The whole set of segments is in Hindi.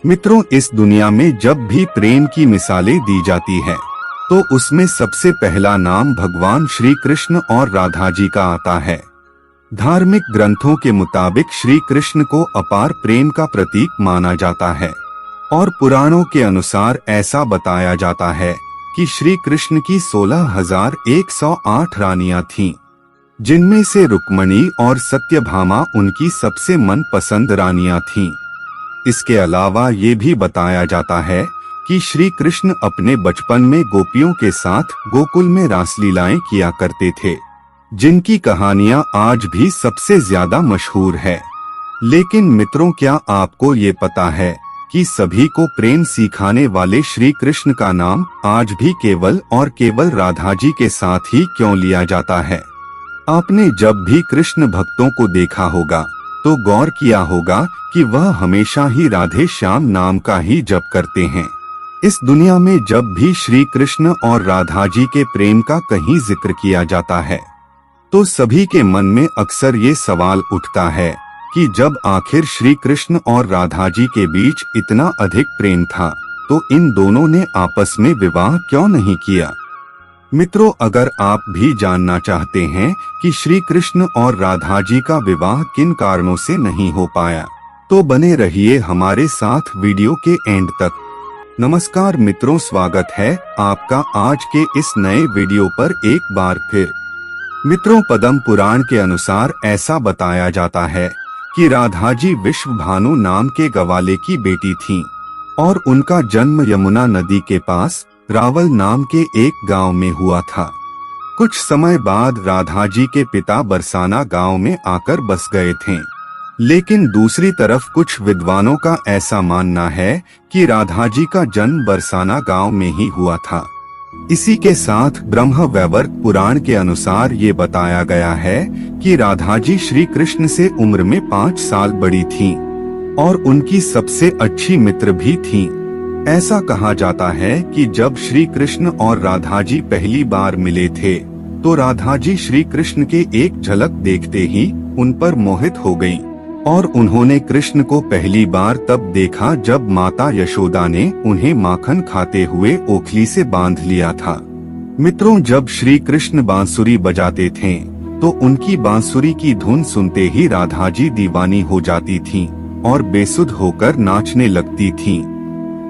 मित्रों, इस दुनिया में जब भी प्रेम की मिसालें दी जाती है तो उसमें सबसे पहला नाम भगवान श्री कृष्ण और राधा जी का आता है। धार्मिक ग्रंथों के मुताबिक श्री कृष्ण को अपार प्रेम का प्रतीक माना जाता है और पुराणों के अनुसार ऐसा बताया जाता है कि श्री कृष्ण की 16,108 रानियां थीं, जिनमें से रुक्मणी और सत्यभामा उनकी सबसे मनपसंद रानियां थीं। इसके अलावा ये भी बताया जाता है कि श्री कृष्ण अपने बचपन में गोपियों के साथ गोकुल में रासलीलाएं किया करते थे, जिनकी कहानियां आज भी सबसे ज्यादा मशहूर है। लेकिन मित्रों, क्या आपको ये पता है कि सभी को प्रेम सिखाने वाले श्री कृष्ण का नाम आज भी केवल और केवल राधा जी के साथ ही क्यों लिया जाता है? आपने जब भी कृष्ण भक्तों को देखा होगा तो गौर किया होगा कि वह हमेशा ही राधे श्याम नाम का ही जप करते हैं। इस दुनिया में जब भी श्री कृष्ण और राधा जी के प्रेम का कहीं जिक्र किया जाता है तो सभी के मन में अक्सर ये सवाल उठता है कि जब आखिर श्री कृष्ण और राधा जी के बीच इतना अधिक प्रेम था तो इन दोनों ने आपस में विवाह क्यों नहीं किया? मित्रों, अगर आप भी जानना चाहते हैं कि श्री कृष्ण और राधा जी का विवाह किन कारणों से नहीं हो पाया, तो बने रहिए हमारे साथ वीडियो के एंड तक। नमस्कार मित्रों, स्वागत है आपका आज के इस नए वीडियो पर एक बार फिर। मित्रों, पद्म पुराण के अनुसार ऐसा बताया जाता है कि राधा जी विश्वभानु नाम के गवाले की बेटी थीं और उनका जन्म यमुना नदी के पास रावल नाम के एक गांव में हुआ था। कुछ समय बाद राधा जी के पिता बरसाना गांव में आकर बस गए थे, लेकिन दूसरी तरफ कुछ विद्वानों का ऐसा मानना है कि राधा जी का जन्म बरसाना गांव में ही हुआ था। इसी के साथ ब्रह्म वैवर्त पुराण के अनुसार ये बताया गया है कि राधा जी श्री कृष्ण से उम्र में 5 साल बड़ी थीं और उनकी सबसे अच्छी मित्र भी थीं। ऐसा कहा जाता है कि जब श्री कृष्ण और राधा जी पहली बार मिले थे तो राधा जी श्री कृष्ण के एक झलक देखते ही उन पर मोहित हो गईं और उन्होंने कृष्ण को पहली बार तब देखा जब माता यशोदा ने उन्हें माखन खाते हुए ओखली से बांध लिया था। मित्रों, जब श्री कृष्ण बांसुरी बजाते थे तो उनकी बांसुरी की धुन सुनते ही राधा जी दीवानी हो जाती थीं और बेसुध होकर नाचने लगती थीं।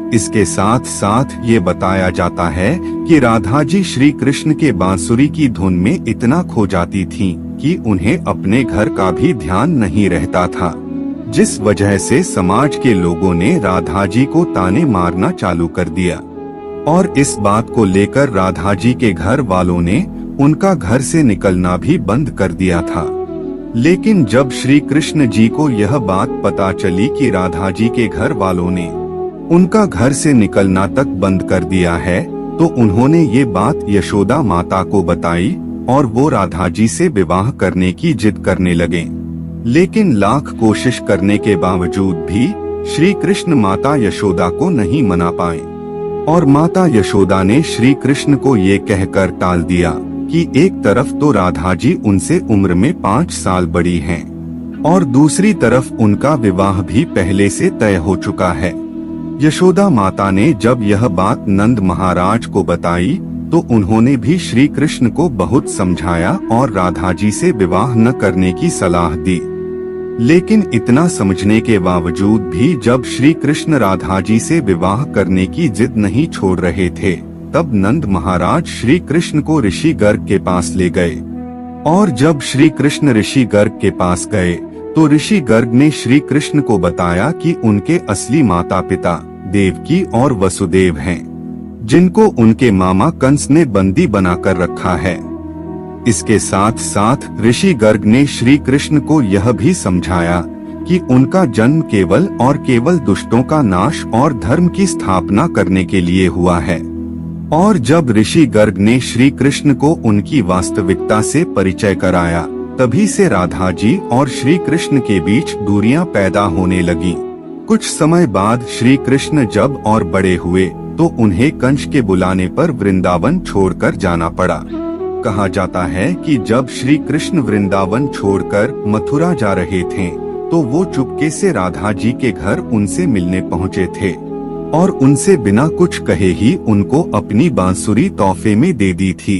इसके साथ साथ ये बताया जाता है कि राधा जी श्री कृष्ण के बांसुरी की धुन में इतना खो जाती थीं कि उन्हें अपने घर का भी ध्यान नहीं रहता था, जिस वजह से समाज के लोगों ने राधा जी को ताने मारना चालू कर दिया और इस बात को लेकर राधा जी के घर वालों ने उनका घर से निकलना भी बंद कर दिया था। लेकिन जब श्री कृष्ण जी को यह बात पता चली कि राधा जी के घर वालों ने उनका घर से निकलना तक बंद कर दिया है तो उन्होंने ये बात यशोदा माता को बताई और वो राधा जी से विवाह करने की जिद करने लगे। लेकिन लाख कोशिश करने के बावजूद भी श्री कृष्ण माता यशोदा को नहीं मना पाए और माता यशोदा ने श्री कृष्ण को ये कहकर टाल दिया कि एक तरफ तो राधा जी उनसे उम्र में 5 साल बड़ी हैं और दूसरी तरफ उनका विवाह भी पहले से तय हो चुका है। यशोदा माता ने जब यह बात नंद महाराज को बताई तो उन्होंने भी श्री कृष्ण को बहुत समझाया और राधा जी से विवाह न करने की सलाह दी। लेकिन इतना समझने के बावजूद भी जब श्री कृष्ण राधा जी से विवाह करने की जिद नहीं छोड़ रहे थे तब नंद महाराज श्री कृष्ण को ऋषि गर्ग के पास ले गए और जब श्री कृष्ण ऋषि गर्ग के पास गए तो ऋषि गर्ग ने श्री कृष्ण को बताया कि उनके असली माता पिता देवकी और वसुदेव हैं, जिनको उनके मामा कंस ने बंदी बनाकर रखा है। इसके साथ साथ ऋषि गर्ग ने श्री कृष्ण को यह भी समझाया कि उनका जन्म केवल और केवल दुष्टों का नाश और धर्म की स्थापना करने के लिए हुआ है। और जब ऋषि गर्ग ने श्री कृष्ण को उनकी वास्तविकता से परिचय कराया तभी से राधा जी और श्री कृष्ण के बीच दूरियां पैदा होने लगी। कुछ समय बाद श्री कृष्ण जब और बड़े हुए तो उन्हें कंस के बुलाने पर वृंदावन छोड़कर जाना पड़ा। कहा जाता है कि जब श्री कृष्ण वृंदावन छोड़कर मथुरा जा रहे थे तो वो चुपके से राधा जी के घर उनसे मिलने पहुँचे थे और उनसे बिना कुछ कहे ही उनको अपनी बांसुरी तोहफे में दे दी थी।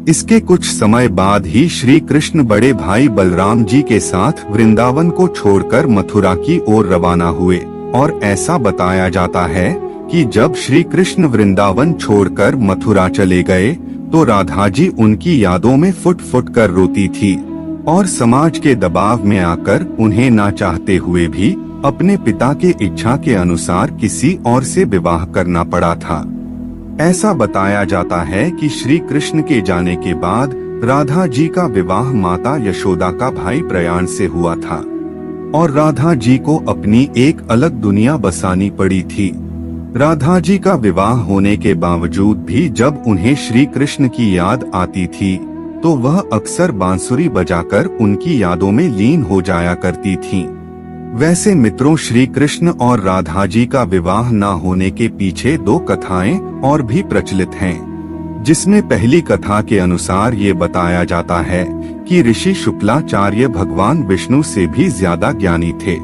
इसके कुछ समय बाद ही श्री कृष्ण बड़े भाई बलराम जी के साथ वृंदावन को छोड़कर मथुरा की ओर रवाना हुए और ऐसा बताया जाता है कि जब श्री कृष्ण वृंदावन छोड़कर मथुरा चले गए तो राधा जी उनकी यादों में फुट फुट कर रोती थी और समाज के दबाव में आकर उन्हें ना चाहते हुए भी अपने पिता के इच्छा के अनुसार किसी और से विवाह करना पड़ा था। ऐसा बताया जाता है कि श्री कृष्ण के जाने के बाद राधा जी का विवाह माता यशोदा का भाई प्रयाण से हुआ था और राधा जी को अपनी एक अलग दुनिया बसानी पड़ी थी। राधा जी का विवाह होने के बावजूद भी जब उन्हें श्री कृष्ण की याद आती थी तो वह अक्सर बांसुरी बजाकर उनकी यादों में लीन हो जाया करती थीं। वैसे मित्रों, श्री कृष्ण और राधा जी का विवाह न होने के पीछे दो कथाएं और भी प्रचलित हैं, जिसमें पहली कथा के अनुसार ये बताया जाता है कि ऋषि शुक्लाचार्य भगवान विष्णु से भी ज्यादा ज्ञानी थे,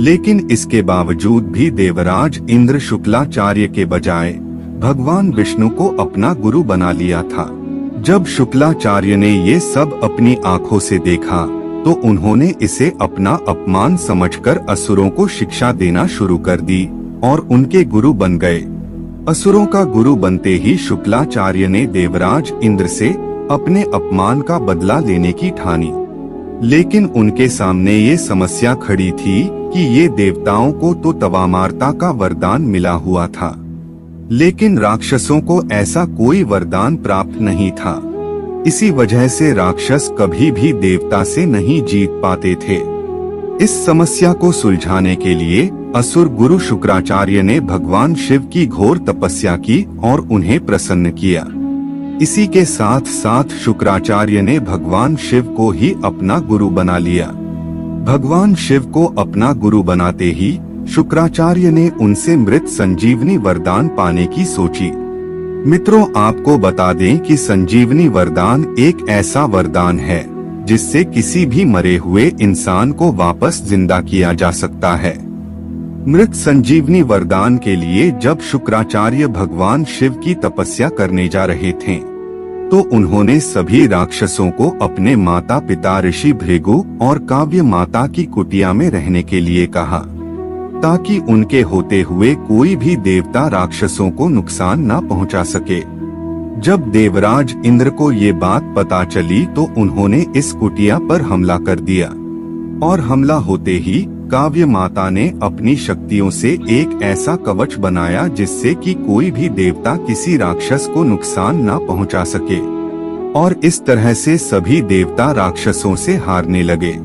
लेकिन इसके बावजूद भी देवराज इंद्र शुक्लाचार्य के बजाय भगवान विष्णु को अपना गुरु बना लिया था। जब शुक्लाचार्य ने ये सब अपनी आंखों से देखा तो उन्होंने इसे अपना अपमान समझकर असुरों को शिक्षा देना शुरू कर दी और उनके गुरु बन गए। असुरों का गुरु बनते ही शुक्लाचार्य ने देवराज इंद्र से अपने अपमान का बदला लेने की ठानी, लेकिन उनके सामने ये समस्या खड़ी थी कि ये देवताओं को तो तवामारता का वरदान मिला हुआ था, लेकिन राक्षसों को ऐसा कोई वरदान प्राप्त नहीं था। इसी वजह से राक्षस कभी भी देवता से नहीं जीत पाते थे। इस समस्या को सुलझाने के लिए असुर गुरु शुक्राचार्य ने भगवान शिव की घोर तपस्या की और उन्हें प्रसन्न किया। इसी के साथ साथ शुक्राचार्य ने भगवान शिव को ही अपना गुरु बना लिया। भगवान शिव को अपना गुरु बनाते ही शुक्राचार्य ने उनसे मृत संजीवनी वरदान पाने की सोची। मित्रों, आपको बता दें कि संजीवनी वरदान एक ऐसा वरदान है जिससे किसी भी मरे हुए इंसान को वापस जिंदा किया जा सकता है। मृत संजीवनी वरदान के लिए जब शुक्राचार्य भगवान शिव की तपस्या करने जा रहे थे तो उन्होंने सभी राक्षसों को अपने माता पिता ऋषि भृगु और काव्य माता की कुटिया में रहने के लिए कहा, ताकि उनके होते हुए कोई भी देवता राक्षसों को नुकसान न पहुंचा सके। जब देवराज इंद्र को ये बात पता चली तो उन्होंने इस कुटिया पर हमला कर दिया और हमला होते ही काव्य माता ने अपनी शक्तियों से एक ऐसा कवच बनाया जिससे कि कोई भी देवता किसी राक्षस को नुकसान न पहुंचा सके और इस तरह से सभी देवता राक्षसों से हारने लगे।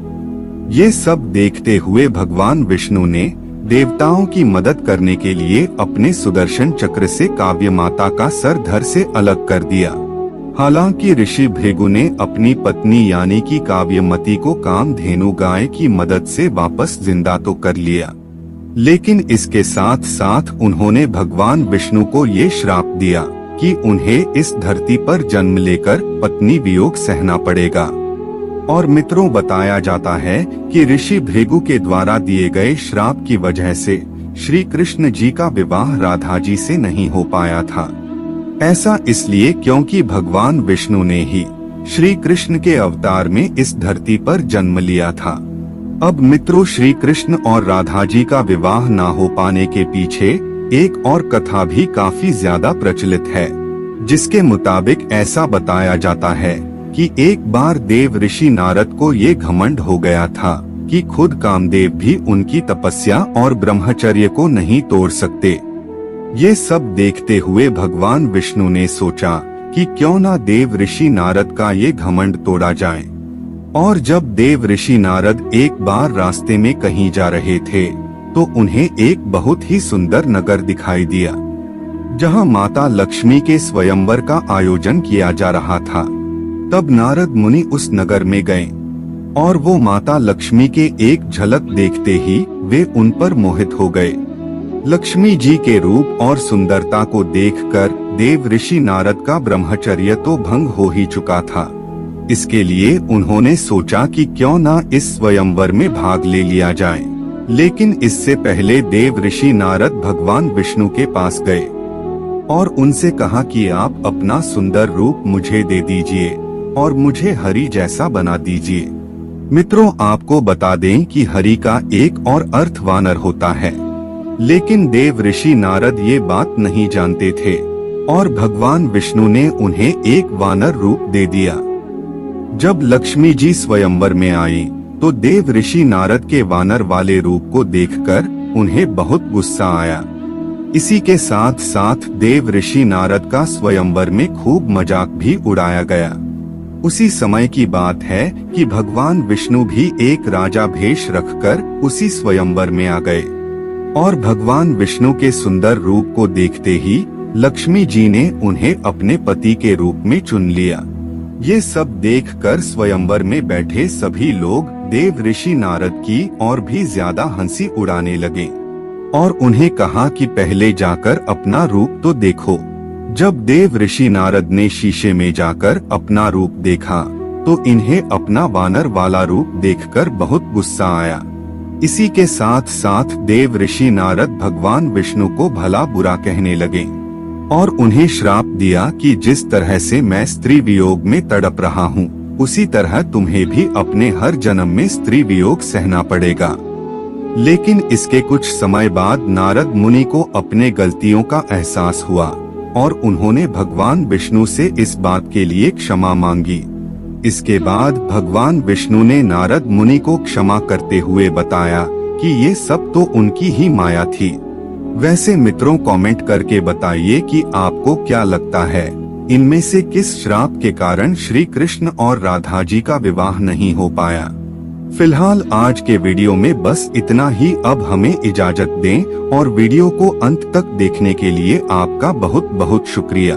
ये सब देखते हुए भगवान विष्णु ने देवताओं की मदद करने के लिए अपने सुदर्शन चक्र से काव्य माता का सर धड़ से अलग कर दिया। हालांकि ऋषि भृगु ने अपनी पत्नी यानी कि काव्यमती को कामधेनु गाय की मदद से वापस जिंदा तो कर लिया, लेकिन इसके साथ साथ उन्होंने भगवान विष्णु को ये श्राप दिया कि उन्हें इस धरती पर जन्म लेकर पत्नी वियोग सहना पड़ेगा। और मित्रों, बताया जाता है कि ऋषि भृगु के द्वारा दिए गए श्राप की वजह से श्री कृष्ण जी का विवाह राधा जी से नहीं हो पाया था। ऐसा इसलिए क्योंकि भगवान विष्णु ने ही श्री कृष्ण के अवतार में इस धरती पर जन्म लिया था। अब मित्रों, श्री कृष्ण और राधा जी का विवाह न हो पाने के पीछे एक और कथा भी काफी ज्यादा प्रचलित है, जिसके मुताबिक ऐसा बताया जाता है कि एक बार देव ऋषि नारद को ये घमंड हो गया था कि खुद कामदेव भी उनकी तपस्या और ब्रह्मचर्य को नहीं तोड़ सकते। ये सब देखते हुए भगवान विष्णु ने सोचा कि क्यों ना देव ऋषि नारद का ये घमंड तोड़ा जाए। और जब देव ऋषि नारद एक बार रास्ते में कहीं जा रहे थे तो उन्हें एक बहुत ही सुंदर नगर दिखाई दिया, जहां माता लक्ष्मी के स्वयंवर का आयोजन किया जा रहा था। तब नारद मुनि उस नगर में गए और वो माता लक्ष्मी के एक झलक देखते ही वे उन पर मोहित हो गए। लक्ष्मी जी के रूप और सुंदरता को देखकर देव ऋषि नारद का ब्रह्मचर्य तो भंग हो ही चुका था, इसके लिए उन्होंने सोचा कि क्यों ना इस स्वयंवर में भाग ले लिया जाए। लेकिन इससे पहले देव ऋषि नारद भगवान विष्णु के पास गए और उनसे कहा कि आप अपना सुंदर रूप मुझे दे दीजिए और मुझे हरि जैसा बना दीजिए। मित्रों, आपको बता दें कि हरि का एक और अर्थ वानर होता है, लेकिन देव ऋषि नारद ये बात नहीं जानते थे और भगवान विष्णु ने उन्हें एक वानर रूप दे दिया। जब लक्ष्मी जी स्वयंवर में आई तो देव ऋषि नारद के वानर वाले रूप को देखकर उन्हें बहुत गुस्सा आया। इसी के साथ साथ देव ऋषि नारद का स्वयंवर में खूब मजाक भी उड़ाया गया। उसी समय की बात है कि भगवान विष्णु भी एक राजा भेष रखकर उसी स्वयंवर में आ गए और भगवान विष्णु के सुंदर रूप को देखते ही लक्ष्मी जी ने उन्हें अपने पति के रूप में चुन लिया। ये सब देखकर स्वयंवर में बैठे सभी लोग देव ऋषि नारद की और भी ज्यादा हंसी उड़ाने लगे और उन्हें कहा कि पहले जाकर अपना रूप तो देखो। जब देव ऋषि नारद ने शीशे में जाकर अपना रूप देखा तो इन्हें अपना वानर वाला रूप देखकर बहुत गुस्सा आया। इसी के साथ साथ देव ऋषि नारद भगवान विष्णु को भला बुरा कहने लगे और उन्हें श्राप दिया कि जिस तरह से मैं स्त्री वियोग में तड़प रहा हूँ, उसी तरह तुम्हें भी अपने हर जन्म में स्त्री वियोग सहना पड़ेगा। लेकिन इसके कुछ समय बाद नारद मुनि को अपने गलतियों का एहसास हुआ और उन्होंने भगवान विष्णु से इस बात के लिए क्षमा मांगी। इसके बाद भगवान विष्णु ने नारद मुनि को क्षमा करते हुए बताया कि ये सब तो उनकी ही माया थी। वैसे मित्रों, कमेंट करके बताइए कि आपको क्या लगता है, इनमें से किस श्राप के कारण श्री कृष्ण और राधा जी का विवाह नहीं हो पाया। फिलहाल आज के वीडियो में बस इतना ही। अब हमें इजाजत दें और वीडियो को अंत तक देखने के लिए आपका बहुत बहुत शुक्रिया।